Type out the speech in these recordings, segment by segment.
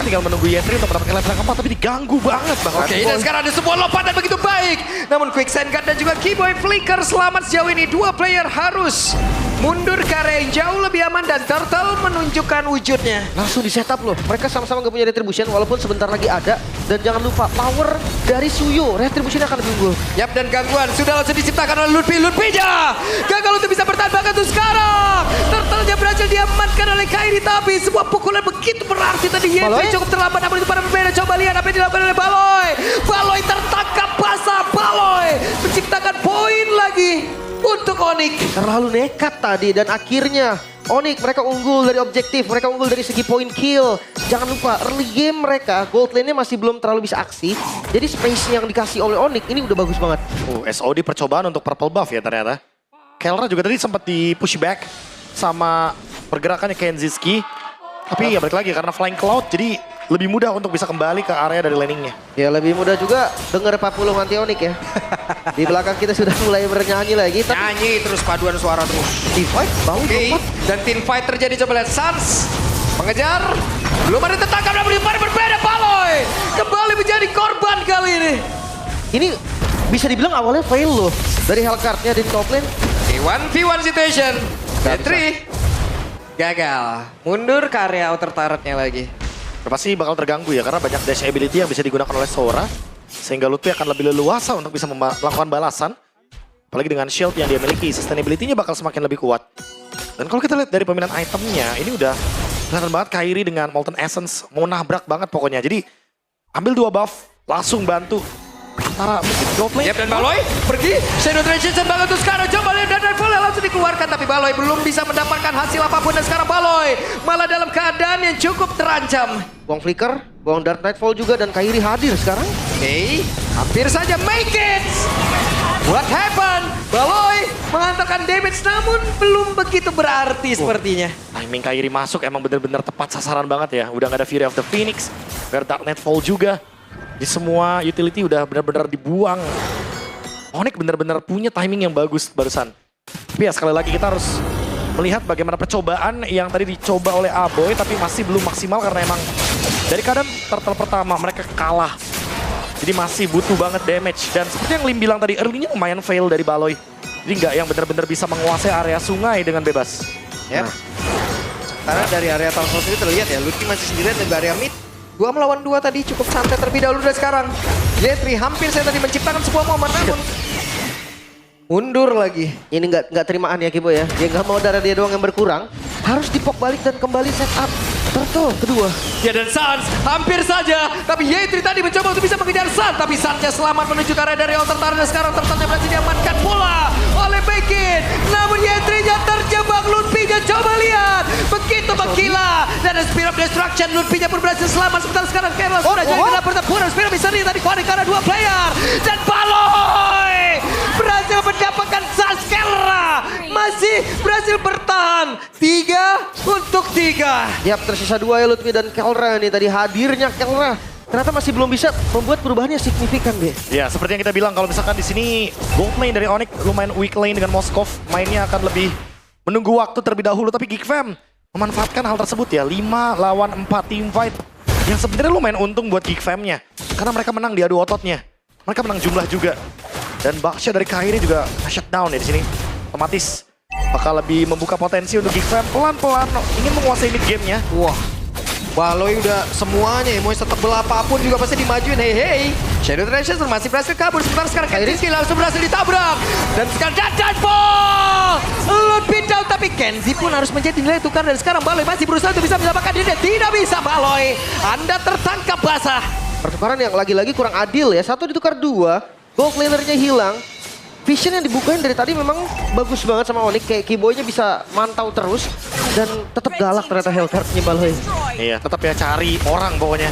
tinggal menunggu Yentri untuk mendapatkan level yang keempat, tapi diganggu banget bahkan. Oke, dan sekarang ada sebuah lompatan begitu baik. Namun Quicksand Guard dan juga Keyboy Flicker selamat sejauh ini. Dua player harus mundur ke area yang jauh lebih aman dan Turtle menunjukkan wujudnya. Langsung di setup loh. Mereka sama-sama gak punya retribution walaupun sebentar lagi ada. Dan jangan lupa power dari Suyo. Retribution akan lebih unggul. Yap, dan gangguan sudah langsung diciptakan oleh Lutfi. Lutfinya gagal untuk bisa bertahan bahkan tuh sekarang. Turtle-nya berhasil diamankan oleh Kairi, tapi sebuah pukulan begitu berarti tadi. Yentri cukup terlambat, namun itu pada berbeda. Coba lihat apa yang dilakukan oleh Baloy. Baloy tertangkap basah. Baloy menciptakan poin lagi untuk Onyx. Terlalu nekat tadi dan akhirnya Onyx mereka unggul dari objektif, mereka unggul dari segi point kill. Jangan lupa early game mereka gold lane-nya masih belum terlalu bisa aksi. Jadi space yang dikasih oleh Onyx ini udah bagus banget. SOD percobaan untuk purple buff ya ternyata. Kelra juga tadi sempat di push back sama pergerakannya Kenziski. Tapi ya balik lagi karena flying cloud jadi lebih mudah untuk bisa kembali ke area dari laningnya. Ya lebih mudah juga denger Papulung anti Onyx ya. Di belakang kita sudah mulai bernyanyi lagi. Tapi Nyanyi terus paduan suara terus. Divide bau Oke, lompat. dan team fight terjadi. Coba lihat Sans mengejar. Belum ada tertangkap, namun di berbeda. Baloy kembali menjadi korban kali ini. Ini bisa dibilang awalnya fail loh. Dari Hellcard-nya di top lane. 1v1 situation. Yentri gagal. Mundur ke area outer turret-nya lagi. Pasti bakal terganggu ya karena banyak dash ability yang bisa digunakan oleh Sora. Sehingga Lutfi akan lebih leluasa untuk bisa melakukan balasan. Apalagi dengan shield yang dia miliki, sustainability-nya bakal semakin lebih kuat. Dan kalau kita lihat dari pemilihan itemnya, ini udah kelihatan banget Kairi dengan Molten Essence mau nabrak banget pokoknya. Jadi ambil 2 buff, langsung bantu. Antara mungkin gold lane. Yap, dan Baloy pergi. Shadow Transition banget tuh sekarang. Coba lihat dan Nightfall langsung dikeluarkan. Tapi Baloy belum bisa mendapatkan hasil apapun. Dan sekarang Baloy malah dalam keadaan yang cukup terancam. Buang Flicker, buang Dark Nightfall juga dan Kairi hadir sekarang. Oke, hampir saja make it. What happened? Baloy mengantarkan damage namun belum begitu berarti sepertinya. Timing Kairi masuk emang bener-bener tepat sasaran banget ya. Udah gak ada Fury of the Phoenix, gak ada Dark Nightfall juga. Di semua utility udah benar-benar dibuang. Onyx benar-benar punya timing yang bagus barusan. Tapi ya sekali lagi kita harus melihat bagaimana percobaan yang tadi dicoba oleh Aboy tapi masih belum maksimal karena emang dari keadaan turtle pertama mereka kalah. Jadi masih butuh banget damage. Dan seperti yang Lim bilang tadi, early-nya lumayan fail dari Baloy. Jadi nggak yang benar-benar bisa menguasai area sungai dengan bebas. Yep. Karena dari area Turtle sendiri terlihat ya, Lutfi masih sendirian di area mid. 2 melawan 2 tadi cukup santai terlebih dahulu dan sekarang Yentri hampir saya tadi menciptakan sebuah momen namun mundur lagi. Ini nggak terimaan ya Kibo ya. Dia nggak mau darah dia doang yang berkurang. Harus dipok balik dan kembali setup Turtle kedua. Ya, dan Sans hampir saja. Tapi Yentri tadi mencoba untuk bisa mengejar Sans. Tapi Sansnya selamat menuju ke area dari outer turret. Dan sekarang Turtle-nya berhasil diamankan pula oleh Bekin. Namun Yentrinya terjebak. Lutfi-nya coba lihat. Begitu menggila. Dan ada Spirit of Destruction. Lutfi-nya pun berhasil selamat. Sebentar sekarang Kerla sudah jadi kena pertempuran. Spirit bisa tadi connect karena 2 player. Dan Baloy berhasil mendapatkan Sans. Kerla masih berhasil bertahan. 3 untuk 3. Yap, tersisa 2 ya Lutfi dan Kelra nih. Tadi hadirnya Kelra ternyata masih belum bisa membuat perubahannya signifikan deh. Ya seperti yang kita bilang kalau misalkan di sini gold lane dari Onyx lumayan weak lane dengan Moskov. Mainnya akan lebih menunggu waktu terlebih dahulu. Tapi Geekfam memanfaatkan hal tersebut ya. 5 lawan 4 team fight. Yang sebenarnya lumayan untung buat Geekfam-nya. Karena mereka menang di adu ototnya. Mereka menang jumlah juga. Dan Baksha dari Kairi juga shutdown ya di sini. Otomatis bakal lebih membuka potensi untuk Geekfam pelan-pelan ingin menguasai mid game-nya. Wah, Baloy udah semuanya, mau setebel apapun juga pasti dimajuin. Hey. Shadow Transition masih berhasil kabur. Sebentar sekarang Kenzie langsung berhasil ditabrak. Dan sekarang Nightfall! Lutfi down, tapi Kenzie pun harus menjadi nilai tukar. Dan sekarang Baloy masih berusaha untuk bisa mendapatkan diri. Tidak bisa Baloy, Anda tertangkap basah. Pertukaran yang lagi-lagi kurang adil ya. 1 ditukar 2, gold laner-nya hilang. Vision yang dibukain dari tadi memang bagus banget sama Onyx. Kayak Keyboy-nya bisa mantau terus. Dan tetap galak ternyata Hellcard-nya Baloy. Iya, tetap ya cari orang pokoknya.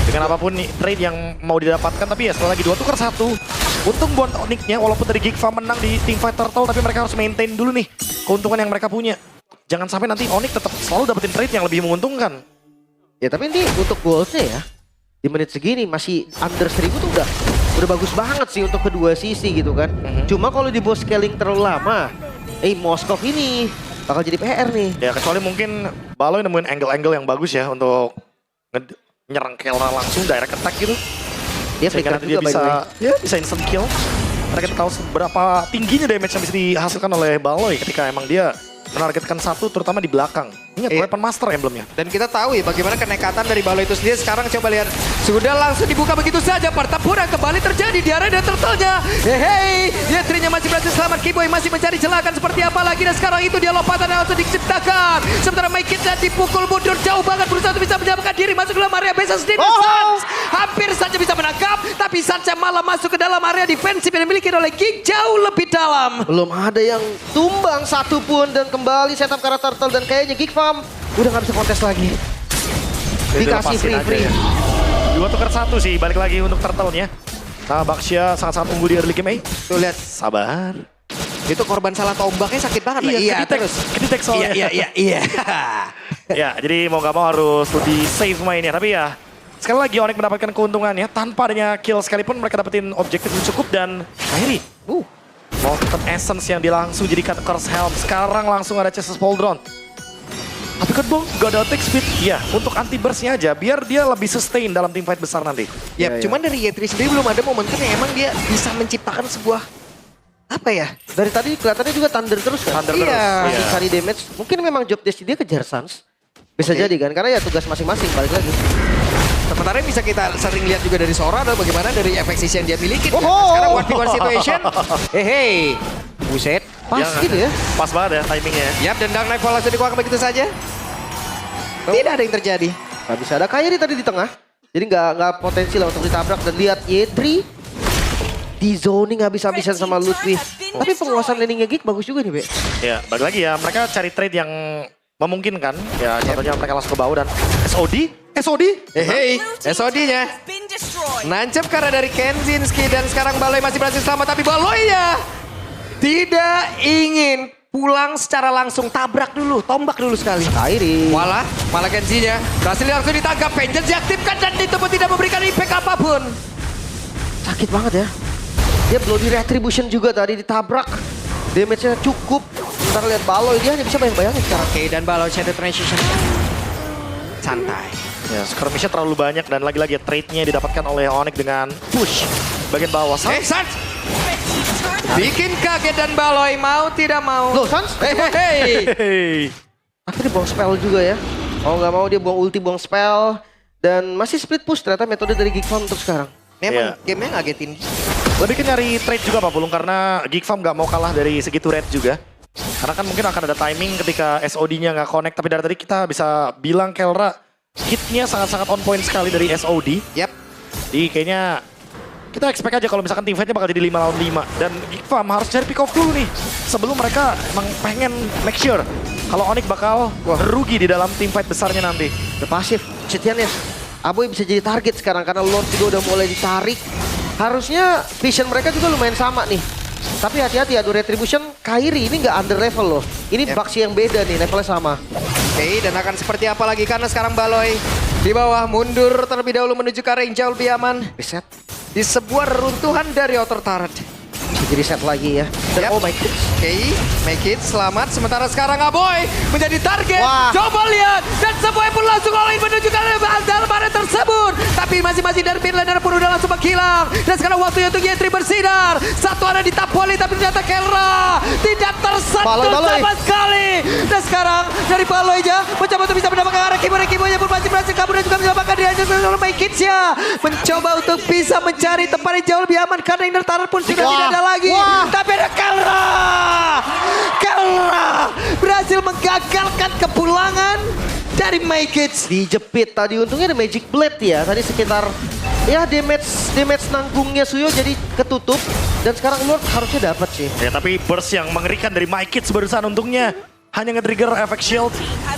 Dengan apapun nih trade yang mau didapatkan, tapi ya sekali lagi 2 tukar 1. Untung buat Onyx-nya walaupun dari Geekfam menang di Teamfight Turtle, tapi mereka harus maintain dulu nih keuntungan yang mereka punya. Jangan sampai nanti Onyx tetap selalu dapetin trade yang lebih menguntungkan. Ya tapi ini untuk goalsnya ya. Di menit segini masih under 1000 tuh udah bagus banget sih untuk kedua sisi gitu kan. Cuma kalau di boss scaling terlalu lama, Moskov ini bakal jadi PR nih. Ya kecuali mungkin Baloy nemuin angle-angle yang bagus ya untuk nyerang Kelra langsung direct attack gitu. Dia Sehingga flicker nanti dia juga by the bisa, way. ya bisa instant kill. Karena kita tahu seberapa tingginya damage yang bisa dihasilkan oleh Baloy ketika emang dia menargetkan satu terutama di belakang. Ingat, Iya. weapon master emblemnya. Dan kita tahu ya bagaimana kenekatan dari Baloy itu sendiri. Sekarang coba lihat. Sudah langsung dibuka begitu saja. Pertempuran kembali terjadi di area dan turtle-nya. Hei, Yetrinya masih berhasil selamat. Kiboy masih mencari celah akan seperti apa lagi. Dan sekarang itu dia lompatan yang langsung diciptakan. Sementara Maikitnya dipukul mundur jauh banget. Berusaha untuk bisa menyelamatkan diri. Masuk ke dalam area base sendiri. Sans hampir saja bisa menangkap. Tapi Sansnya malah masuk ke dalam area defensif yang dimiliki oleh Geek jauh lebih dalam. Belum ada yang tumbang satu pun dan kembali setup karena Turtle dan kayaknya Geek Farm udah nggak bisa kontes lagi. Itu Dikasih lepasin aja free. ya. 2 tukar 1 sih, balik lagi untuk turtle-nya. Nah, Baxia sangat-sangat unggul di early game, Tuh lihat. Sabar. Itu korban salah tombaknya sakit banget. Iya, kedetek soalnya. Iya. Ya, jadi mau nggak mau harus lebih safe mainnya. Tapi ya, sekali lagi Onyx mendapatkan keuntungannya. Tanpa adanya kill sekalipun mereka dapetin objektif yang cukup dan Kairi. Molten Essence yang dia langsung jadikan Curse Helm. Sekarang langsung ada Chassis Pauldron. Tapi kan bang, gak ada attack speed. Ya, untuk anti burst-nya aja, biar dia lebih sustain dalam team fight besar nanti. Ya, cuman dari Yetri sendiri belum ada momentum yang emang dia bisa menciptakan sebuah apa ya? Dari tadi kelihatannya juga Thunder terus kan? Thunder Iya. terus. Masih cari damage. Mungkin memang job desk dia kejar Sans. Bisa jadi kan, karena ya tugas masing-masing balik lagi. Sementara yang bisa kita sering lihat juga dari Sora adalah bagaimana dari efek sisi yang dia miliki. Oh. Sekarang 1v1 situation. Hei. Buset. Pas gitu ya. Pas banget ya timingnya. Yap, dan Dark Knight Fall langsung dikeluarkan begitu saja. Tidak ada yang terjadi. Gak bisa ada Kairi tadi di tengah. Jadi nggak potensi lah untuk ditabrak. Dan lihat Yetri di zoning habis-habisan sama Ludwig. Tapi penguasaan landingnya Geek bagus juga nih, Be. Ya, balik lagi ya, mereka cari trade yang memungkinkan. Ya, contohnya mereka langsung ke bawah dan SOD. Hei, SOD-nya. Nancep karena dari Kenzinski dan sekarang Baloy masih berhasil selamat. Tapi Baloy-nya tidak ingin pulang secara langsung, tabrak dulu, tombak dulu sekali. Kairi. Malah Kenzinya berhasil langsung ditangkap, Vengeance diaktifkan dan itu pun tidak memberikan impact apapun. Sakit banget ya. Dia Bloody Retribution juga tadi ditabrak. Damage-nya cukup. Ntar lihat Baloy, dia hanya bisa bayang-bayangin sekarang. Oke, dan Baloy Shadow Transition santai. Ya, skirmishnya terlalu banyak dan lagi-lagi trade-nya didapatkan oleh Onyx dengan push bagian bawah. Sans! Bikin kaget dan Baloy mau tidak mau. Loh, Sans? Hei. Hey. Akhirnya buang spell juga ya. Mau nggak mau dia buang ulti, buang spell. Dan masih split push ternyata metode dari Geek Farm untuk sekarang. Memang gamenya ngagetin. Lebih ke nyari trade juga Pak Pulung karena Geek Farm gak mau kalah dari segi turret juga. Karena kan mungkin akan ada timing ketika SOD-nya nggak connect. Tapi dari tadi kita bisa bilang Kelra hitnya sangat-sangat on point sekali dari SOD. Yap. Jadi kayaknya kita expect aja kalau misalkan team fight-nya bakal jadi 5 lawan 5. Dan Geek Farm harus cari pick off dulu nih. Sebelum mereka emang pengen make sure kalau Onyx bakal rugi di dalam team fight besarnya nanti. Udah pasif. Cetiannya. Aboy bisa jadi target sekarang karena Lord juga udah mulai ditarik. Harusnya vision mereka juga lumayan sama nih. Tapi hati-hati adu Retribution, Kairi ini nggak under level loh. Ini Baxi yang beda nih, levelnya sama. Oke, dan akan seperti apa lagi karena sekarang Baloy di bawah mundur terlebih dahulu menuju ke arah yang jauh lebih aman. Reset. Di sebuah reruntuhan dari outer turret. Bisa jadi set lagi ya. Dan Yap. oh my god. Oke, make it selamat. Sementara sekarang Aboy menjadi target. Wah. Coba lihat. Dan semuanya pun langsung oleh menuju ke dalam area tersebut. Tapi masing-masing dari mid laner pun udah langsung menghilang. Dan sekarang waktunya untuk Yetri bersinar. Satu ada di top volley tapi ternyata Kelra tidak tersentuh Baloy. sama sekali. Dan sekarang dari Baloy-nya mencoba untuk bisa mendapatkan arah Kiboy-nya pun masih berhasil kabur dan juga menyelamatkan diri oleh Maikitnya. Mencoba untuk bisa mencari tempat yang jauh lebih aman karena inner turret pun sudah tidak ada lagi. Tapi ada Kelra berhasil menggagalkan kepulangan dari Maikit. Dijepit tadi untungnya ada Magic Blade ya. Tadi sekitar ya damage nanggungnya Suyo jadi ketutup. Dan sekarang Lord harusnya dapat sih. Ya tapi burst yang mengerikan dari My Kids barusan untungnya hanya nge-trigger efek shield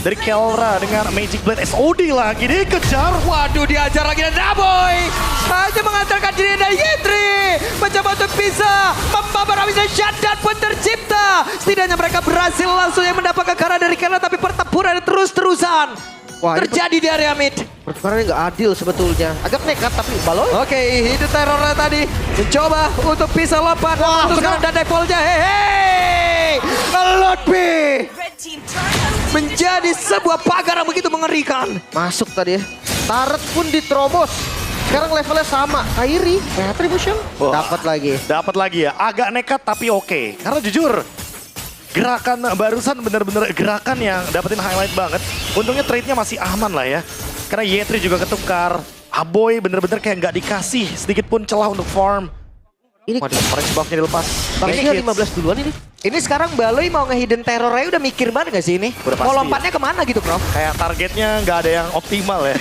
dari Kelra dengan Magic Blade. SOD lagi dikejar. Waduh, diajar lagi dan Aboy hanya mengantarkan diri dari Yetri. Mencoba untuk bisa membabar habisnya shutdown pun tercipta. Setidaknya mereka berhasil langsung yang mendapatkan karena dari Kelra. Tapi pertempuran terus-terusan Wah, ini terjadi di area mid. pertukarannya nggak adil sebetulnya. Agak nekat tapi Baloy. Oke, hidup terornya tadi mencoba untuk bisa lompat. Wah, Untuk sekarang dan Defolnya. Hei, Ludwig menjadi sebuah pagar yang begitu mengerikan. Masuk tadi ya. Turret pun diterobos. Sekarang levelnya sama. Kairi, Retribution, Wah. dapat lagi. Dapat lagi ya, agak nekat tapi oke. Karena jujur, gerakan barusan bener-bener gerakan yang dapetin highlight banget. Untungnya trade-nya masih aman lah ya. Karena Yetri juga ketukar. Aboy bener-bener kayak nggak dikasih sedikit pun celah untuk farm. Ini Waduh, orange buff-nya dilepas. Bangnya 15 duluan ini. Ini sekarang Baloi mau nge-hidden terrornya udah mikir banget gak sih ini? Udah pasti Mau lompatnya kemana gitu, Prof? Kayak targetnya nggak ada yang optimal ya.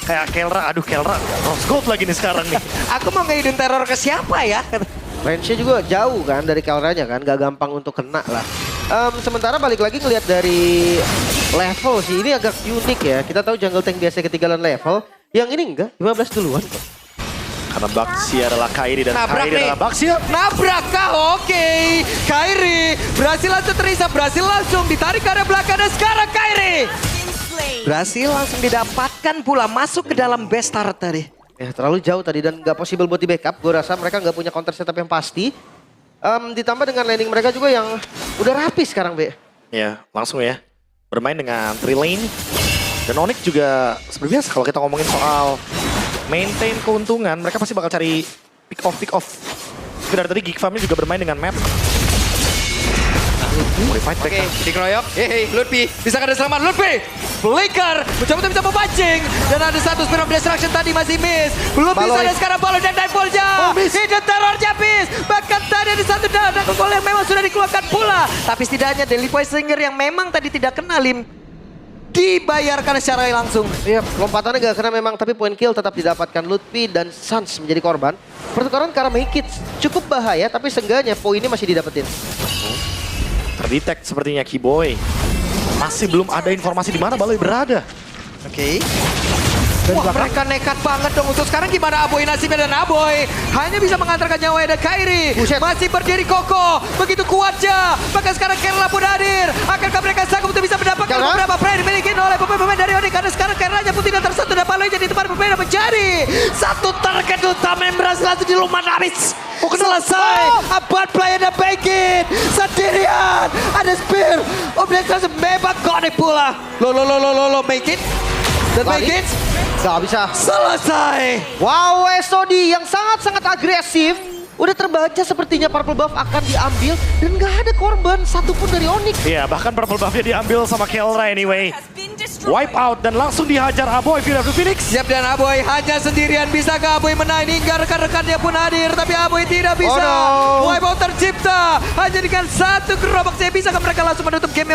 Kayak Kelra, aduh Kelra, Rose Gold lagi nih sekarang nih. Aku mau nge-hidden terror ke siapa ya? Range-nya juga jauh kan dari Kelranya kan, gak gampang untuk kena lah. Sementara balik lagi ngelihat dari level sih, ini agak unik ya. Kita tahu jungle tank biasa ketinggalan level, yang ini enggak, 15 duluan kok. Karena Baxia adalah Kairi dan Nabrak Kairi nih. adalah Baxia. Nabrak kah? Oke. Kairi berhasil langsung terisa, berhasil langsung ditarik ke arah belakang dan sekarang Kairi berhasil langsung didapatkan pula masuk ke dalam base turret tadi. Ya terlalu jauh tadi dan gak possible buat di backup. Gue rasa mereka gak punya counter setup yang pasti. Ditambah dengan landing mereka juga yang udah rapi sekarang, Be. Ya, langsung ya. Bermain dengan 3 lane. Dan Onyx juga seperti biasa kalau kita ngomongin soal maintain keuntungan, mereka pasti bakal cari pick off. Tapi dari tadi Geek Farm-nya juga bermain dengan map. Modified back. Oke, dikeroyok. Hehe, Lutfi. Bisa ada selamat Lutfi. Flicker mencoba untuk bisa memancing. Dan ada satu Spear of Destruction tadi masih miss. Belum bisa Baloi. dan sekarang Baloi dan Nightfall-nya. Hidden terrornya miss. Bahkan tadi ada satu dan gol yang memang sudah dikeluarkan pula. Tapi setidaknya Daily Poisoner yang memang tadi tidak kena Lim dibayarkan secara langsung. Iya, lompatannya gak kena memang, tapi point kill tetap didapatkan Lutfi dan Sans menjadi korban. Pertukaran karena make it cukup bahaya, tapi seenggaknya poinnya masih didapetin. Terdetect sepertinya Keyboy. Masih belum ada informasi di mana Baloi berada. Oke. Wah, mereka nekat banget dong. Untuk sekarang gimana Aboy nasibnya, dan Aboy hanya bisa mengantarkan nyawa ada Kairi. Buset. Masih berdiri kokoh. Begitu kuatnya. Bahkan sekarang Kerla pun hadir. Akankah mereka sanggup untuk bisa mendapatkan Kerla? beberapa play dimiliki oleh pemain-pemain dari Onyx. Karena sekarang Kerlanya pun tidak tersentuh dan Baloi jadi tempat berbeda menjadi satu target utama yang berhasil langsung dilumat habis. Selesai. Abad player dan Begin sendirian. Ada Spear. Obligasi memang konek pula. Lo Begin. Dan Lari. Begin Gak bisa. selesai. Wow, SOD yang sangat-sangat agresif. Udah terbaca sepertinya purple buff akan diambil dan gak ada korban satupun dari Onyx. Iya, bahkan purple buff-nya diambil sama Kelra anyway. Wipe out dan langsung dihajar Aboy Fury of the Phoenix. Siap, dan Aboy hanya sendirian. Bisakah Aboy menang hingga rekan-rekannya pun hadir, tapi Aboy tidak bisa. Oh no. Wipe out tercipta hanya dengan satu gerobak. Saya bisakah mereka langsung menutup game